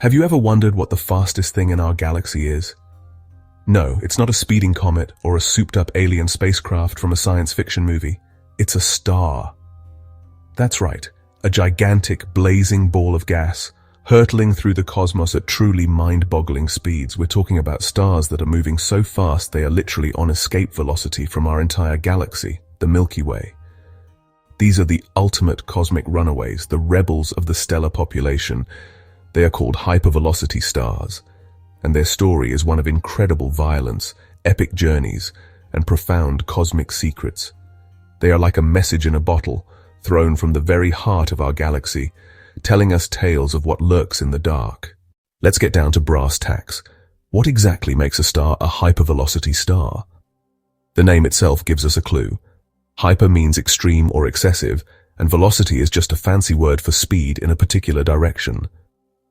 Have you ever wondered what the fastest thing in our galaxy is? No, it's not a speeding comet or a souped-up alien spacecraft from a science fiction movie. It's a star. That's right, a gigantic, blazing ball of gas, hurtling through the cosmos at truly mind-boggling speeds. We're talking about stars that are moving so fast they are literally on escape velocity from our entire galaxy, the Milky Way. These are the ultimate cosmic runaways, the rebels of the stellar population. They are called hypervelocity stars, and their story is one of incredible violence, epic journeys, and profound cosmic secrets. They are like a message in a bottle, thrown from the very heart of our galaxy, telling us tales of what lurks in the dark. Let's get down to brass tacks. What exactly makes a star a hypervelocity star? The name itself gives us a clue. Hyper means extreme or excessive, and velocity is just a fancy word for speed in a particular direction.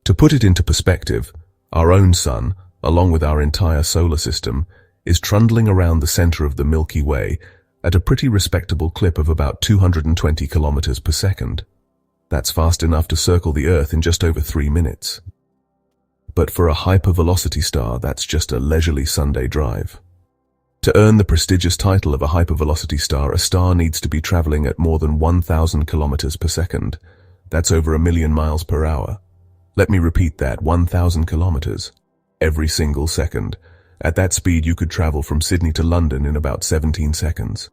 To put it into perspective, our own sun, along with our entire solar system, is trundling around the center of the Milky Way at a pretty respectable clip of about 220 kilometers per second. That's fast enough to circle the Earth in just over 3 minutes. But for a hypervelocity star, that's just a leisurely Sunday drive. To earn the prestigious title of a hypervelocity star, a star needs to be traveling at more than 1,000 kilometers per second. That's over 1,000,000 miles per hour. Let me repeat that, 1,000 kilometers. Every single second. At that speed, you could travel from Sydney to London in about 17 seconds.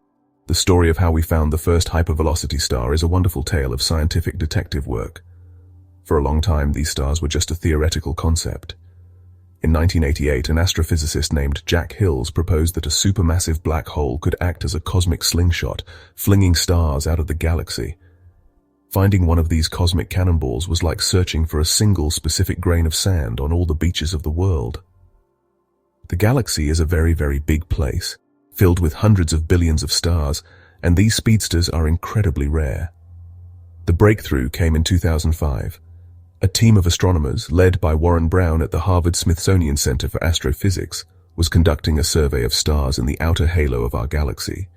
The story of how we found the first hypervelocity star is a wonderful tale of scientific detective work. For a long time, these stars were just a theoretical concept. In 1988, an astrophysicist named Jack Hills proposed that a supermassive black hole could act as a cosmic slingshot, flinging stars out of the galaxy. Finding one of these cosmic cannonballs was like searching for a single specific grain of sand on all the beaches of the world. The galaxy is a very, very big place, filled with hundreds of billions of stars, and these speedsters are incredibly rare. The breakthrough came in 2005. A team of astronomers, led by Warren Brown at the Harvard-Smithsonian Center for Astrophysics, was conducting a survey of stars in the outer halo of our galaxy.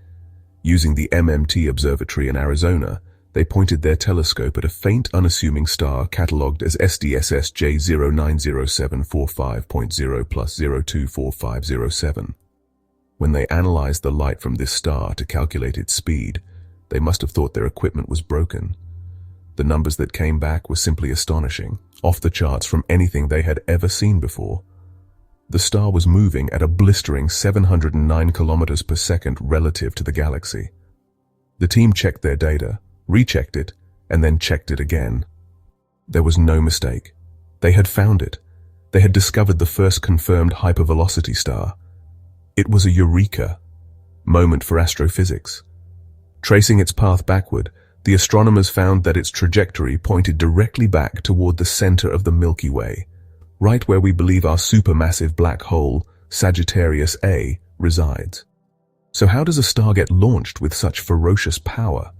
Using the MMT Observatory in Arizona, they pointed their telescope at a faint, unassuming star catalogued as SDSS J090745.0+024507. When they analyzed the light from this star to calculate its speed, they must have thought their equipment was broken. The numbers that came back were simply astonishing, off the charts from anything they had ever seen before. The star was moving at a blistering 709 kilometers per second relative to the galaxy. The team checked their data, rechecked it, and then checked it again. There was no mistake. They had found it. They had discovered the first confirmed hypervelocity star. It was a eureka moment for astrophysics. Tracing its path backward, the astronomers found that its trajectory pointed directly back toward the center of the Milky Way, right where we believe our supermassive black hole, Sagittarius A, resides. So how does a star get launched with such ferocious power?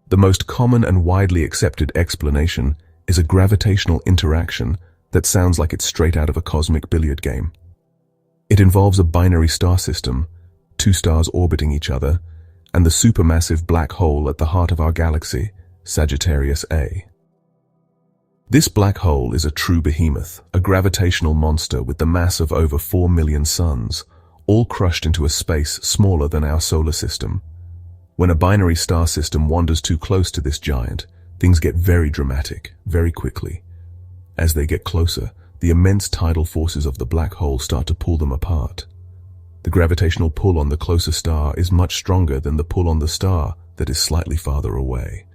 The most common and widely accepted explanation is a gravitational interaction that sounds like it's straight out of a cosmic billiard game. It involves a binary star system, 2 stars orbiting each other, and the supermassive black hole at the heart of our galaxy, Sagittarius A. This black hole is a true behemoth, a gravitational monster with the mass of over 4 million suns, all crushed into a space smaller than our solar system. When a binary star system wanders too close to this giant, things get very dramatic, very quickly. As they get closer, the immense tidal forces of the black hole start to pull them apart. The gravitational pull on the closer star is much stronger than the pull on the star that is slightly farther away.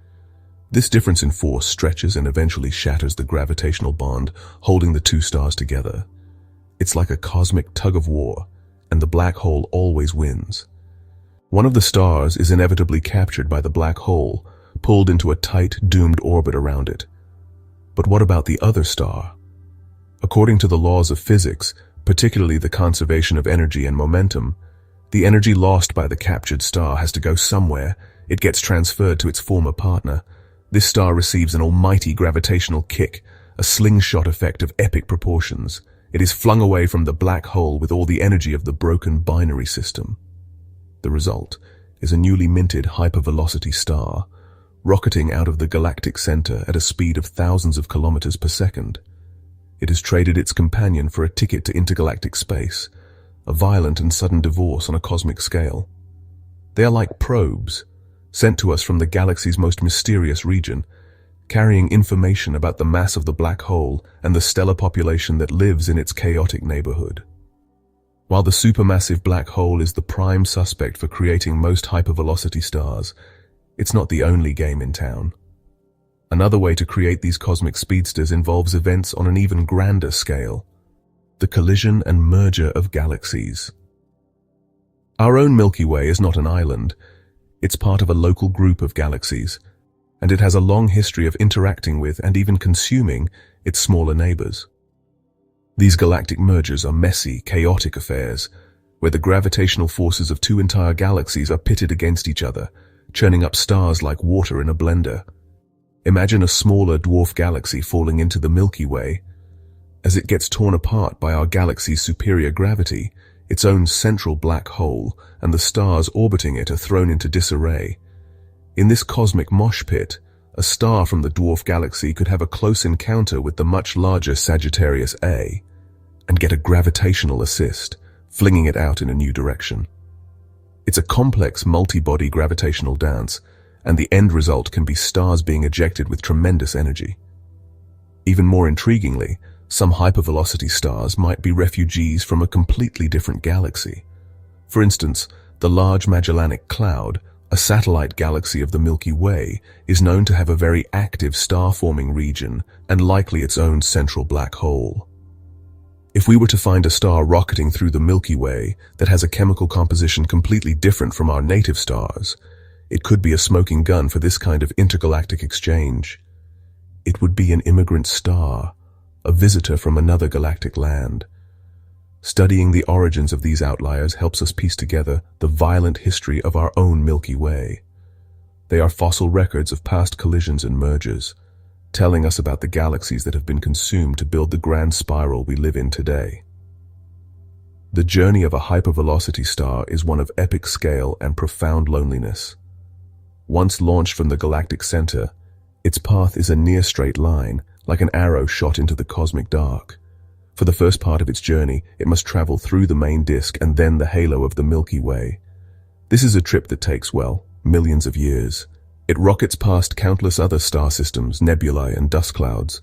This difference in force stretches and eventually shatters the gravitational bond holding the 2 stars together. It's like a cosmic tug-of-war, and the black hole always wins. One of the stars is inevitably captured by the black hole, pulled into a tight, doomed orbit around it. But what about the other star? According to the laws of physics, particularly the conservation of energy and momentum, the energy lost by the captured star has to go somewhere. It gets transferred to its former partner. This star receives an almighty gravitational kick, a slingshot effect of epic proportions. It is flung away from the black hole with all the energy of the broken binary system. The result is a newly minted hypervelocity star, rocketing out of the galactic center at a speed of thousands of kilometers per second. It has traded its companion for a ticket to intergalactic space, a violent and sudden divorce on a cosmic scale. They are like probes, sent to us from the galaxy's most mysterious region, carrying information about the mass of the black hole and the stellar population that lives in its chaotic neighborhood. While the supermassive black hole is the prime suspect for creating most hypervelocity stars, it's not the only game in town. Another way to create these cosmic speedsters involves events on an even grander scale: the collision and merger of galaxies. Our own Milky Way is not an island. It's part of a local group of galaxies, and it has a long history of interacting with and even consuming its smaller neighbors. These galactic mergers are messy, chaotic affairs, where the gravitational forces of two entire galaxies are pitted against each other, churning up stars like water in a blender. Imagine a smaller dwarf galaxy falling into the Milky Way. As it gets torn apart by our galaxy's superior gravity, its own central black hole and the stars orbiting it are thrown into disarray. In this cosmic mosh pit, a star from the dwarf galaxy could have a close encounter with the much larger Sagittarius A and get a gravitational assist, flinging it out in a new direction. It's a complex multi-body gravitational dance, and the end result can be stars being ejected with tremendous energy. Even more intriguingly, some hypervelocity stars might be refugees from a completely different galaxy. For instance, the Large Magellanic Cloud, a satellite galaxy of the Milky Way, is known to have a very active star-forming region and likely its own central black hole. If we were to find a star rocketing through the Milky Way that has a chemical composition completely different from our native stars, it could be a smoking gun for this kind of intergalactic exchange. It would be an immigrant star, a visitor from another galactic land. Studying the origins of these outliers helps us piece together the violent history of our own Milky Way. They are fossil records of past collisions and mergers, telling us about the galaxies that have been consumed to build the grand spiral we live in today. The journey of a hypervelocity star is one of epic scale and profound loneliness. Once launched from the galactic center, its path is a near straight line, like an arrow shot into the cosmic dark. For the first part of its journey, it must travel through the main disk and then the halo of the Milky Way. This is a trip that takes, well, millions of years. It rockets past countless other star systems, nebulae, and dust clouds.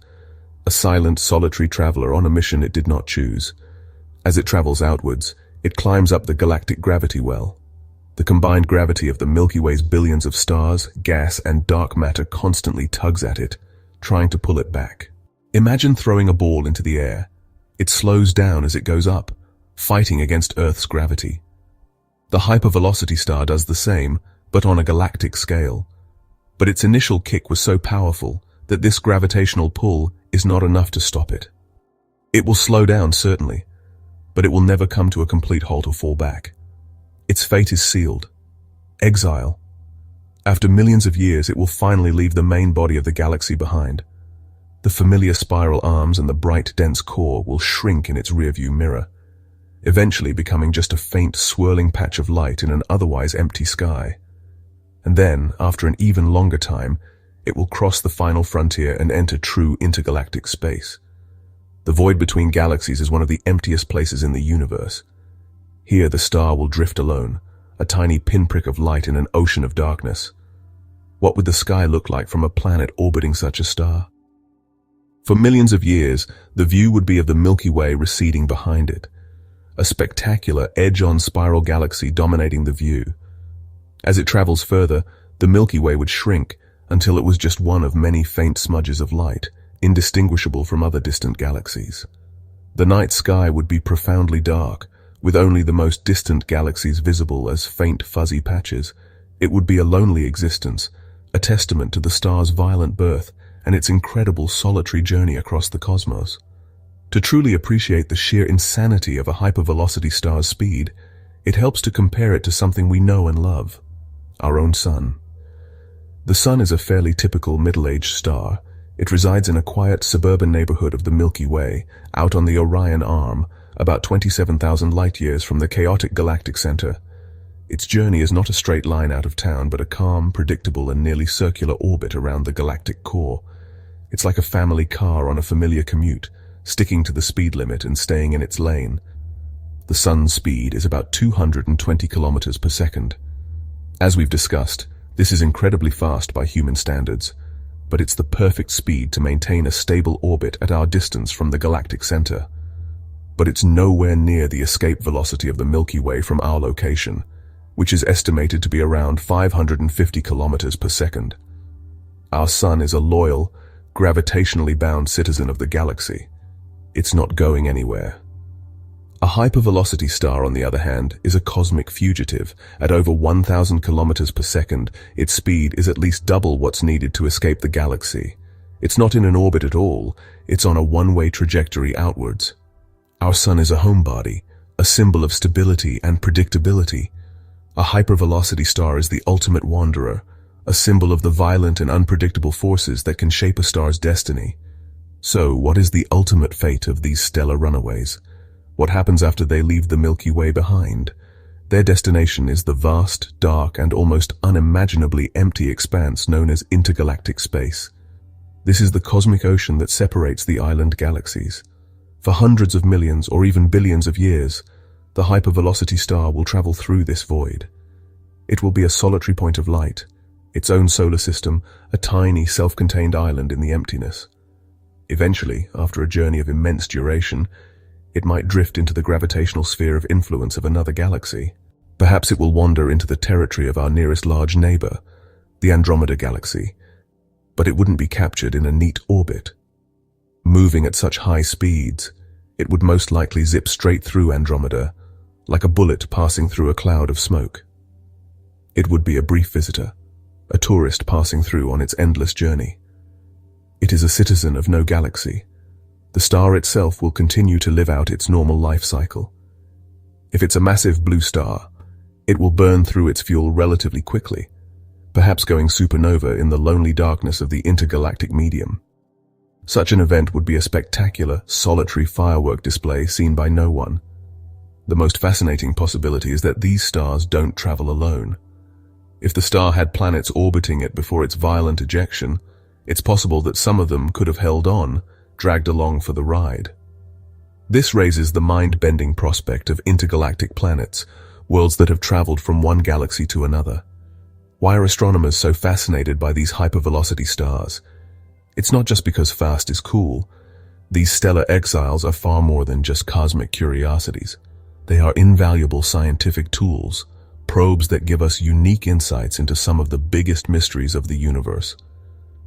A silent, solitary traveler on a mission it did not choose. As it travels outwards, it climbs up the galactic gravity well. The combined gravity of the Milky Way's billions of stars, gas, and dark matter constantly tugs at it, trying to pull it back. Imagine throwing a ball into the air. It slows down as it goes up, fighting against Earth's gravity. The hypervelocity star does the same, but on a galactic scale. But its initial kick was so powerful that this gravitational pull is not enough to stop it. It will slow down, certainly, but it will never come to a complete halt or fall back. Its fate is sealed. Exile. After millions of years, it will finally leave the main body of the galaxy behind. The familiar spiral arms and the bright, dense core will shrink in its rearview mirror, eventually becoming just a faint, swirling patch of light in an otherwise empty sky. And then, after an even longer time, it will cross the final frontier and enter true intergalactic space. The void between galaxies is one of the emptiest places in the universe. Here the star will drift alone, a tiny pinprick of light in an ocean of darkness. What would the sky look like from a planet orbiting such a star? For millions of years, the view would be of the Milky Way receding behind it, a spectacular edge-on spiral galaxy dominating the view. As it travels further, the Milky Way would shrink until it was just one of many faint smudges of light, indistinguishable from other distant galaxies. The night sky would be profoundly dark, with only the most distant galaxies visible as faint fuzzy patches. It would be a lonely existence, a testament to the star's violent birth and its incredible solitary journey across the cosmos. To truly appreciate the sheer insanity of a hypervelocity star's speed, it helps to compare it to something we know and love: our own sun. The sun is a fairly typical middle-aged star. It resides in a quiet suburban neighborhood of the Milky Way, out on the Orion Arm, about 27,000 light-years from the chaotic galactic center. Its journey is not a straight line out of town, but a calm, predictable, and nearly circular orbit around the galactic core. It's like a family car on a familiar commute, sticking to the speed limit and staying in its lane. The sun's speed is about 220 kilometers per second. As we've discussed, this is incredibly fast by human standards, but it's the perfect speed to maintain a stable orbit at our distance from the galactic center. But it's nowhere near the escape velocity of the Milky Way from our location, which is estimated to be around 550 kilometers per second. Our sun is a loyal, gravitationally bound citizen of the galaxy. It's not going anywhere. A hypervelocity star, on the other hand, is a cosmic fugitive. At over 1,000 kilometers per second, its speed is at least double what's needed to escape the galaxy. It's not in an orbit at all, it's on a one-way trajectory outwards. Our sun is a homebody, a symbol of stability and predictability. A hypervelocity star is the ultimate wanderer, a symbol of the violent and unpredictable forces that can shape a star's destiny. So, what is the ultimate fate of these stellar runaways? What happens after they leave the Milky Way behind? Their destination is the vast, dark, and almost unimaginably empty expanse known as intergalactic space. This is the cosmic ocean that separates the island galaxies. For hundreds of millions or even billions of years, the hypervelocity star will travel through this void. It will be a solitary point of light, its own solar system, a tiny, self-contained island in the emptiness. Eventually, after a journey of immense duration, it might drift into the gravitational sphere of influence of another galaxy. Perhaps it will wander into the territory of our nearest large neighbor, the Andromeda Galaxy, but it wouldn't be captured in a neat orbit. Moving at such high speeds, it would most likely zip straight through Andromeda, like a bullet passing through a cloud of smoke. It would be a brief visitor, a tourist passing through on its endless journey. It is a citizen of no galaxy. The star itself will continue to live out its normal life cycle. If it's a massive blue star, it will burn through its fuel relatively quickly, perhaps going supernova in the lonely darkness of the intergalactic medium. Such an event would be a spectacular, solitary firework display seen by no one. The most fascinating possibility is that these stars don't travel alone. If the star had planets orbiting it before its violent ejection, it's possible that some of them could have held on, dragged along for the ride. This raises the mind-bending prospect of intergalactic planets, worlds that have traveled from one galaxy to another. Why are astronomers so fascinated by these hypervelocity stars? It's not just because fast is cool. These stellar exiles are far more than just cosmic curiosities. They are invaluable scientific tools, probes that give us unique insights into some of the biggest mysteries of the universe.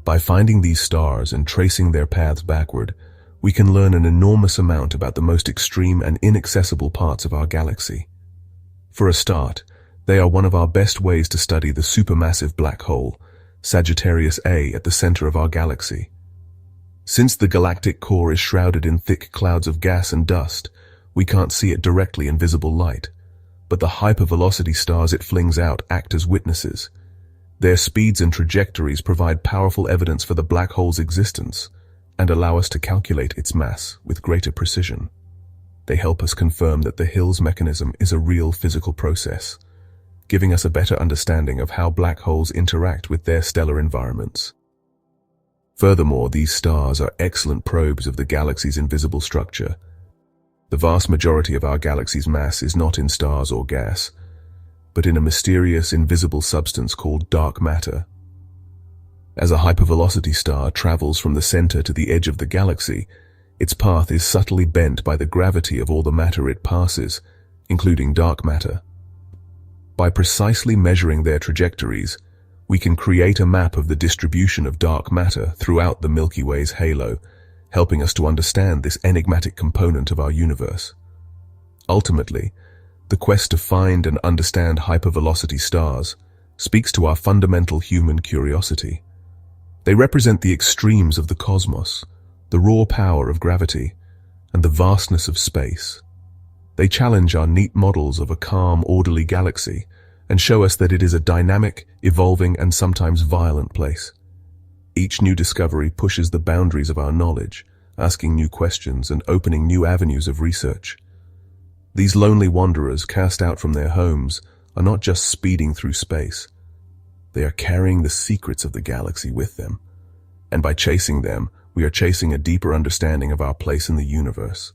By finding these stars and tracing their paths backward, we can learn an enormous amount about the most extreme and inaccessible parts of our galaxy. For a start, they are one of our best ways to study the supermassive black hole, Sagittarius A, at the center of our galaxy. Since the galactic core is shrouded in thick clouds of gas and dust, we can't see it directly in visible light, but the hypervelocity stars it flings out act as witnesses. Their speeds and trajectories provide powerful evidence for the black hole's existence and allow us to calculate its mass with greater precision. They help us confirm that the Hill's mechanism is a real physical process, giving us a better understanding of how black holes interact with their stellar environments. Furthermore, these stars are excellent probes of the galaxy's invisible structure. The vast majority of our galaxy's mass is not in stars or gas, but in a mysterious, invisible substance called dark matter. As a hypervelocity star travels from the center to the edge of the galaxy, its path is subtly bent by the gravity of all the matter it passes, including dark matter. By precisely measuring their trajectories, we can create a map of the distribution of dark matter throughout the Milky Way's halo, helping us to understand this enigmatic component of our universe. Ultimately, the quest to find and understand hypervelocity stars speaks to our fundamental human curiosity. They represent the extremes of the cosmos, the raw power of gravity, and the vastness of space. They challenge our neat models of a calm, orderly galaxy and show us that it is a dynamic, evolving, and sometimes violent place. Each new discovery pushes the boundaries of our knowledge, asking new questions and opening new avenues of research. These lonely wanderers cast out from their homes are not just speeding through space. They are carrying the secrets of the galaxy with them, and by chasing them, We are chasing a deeper understanding of our place in the universe.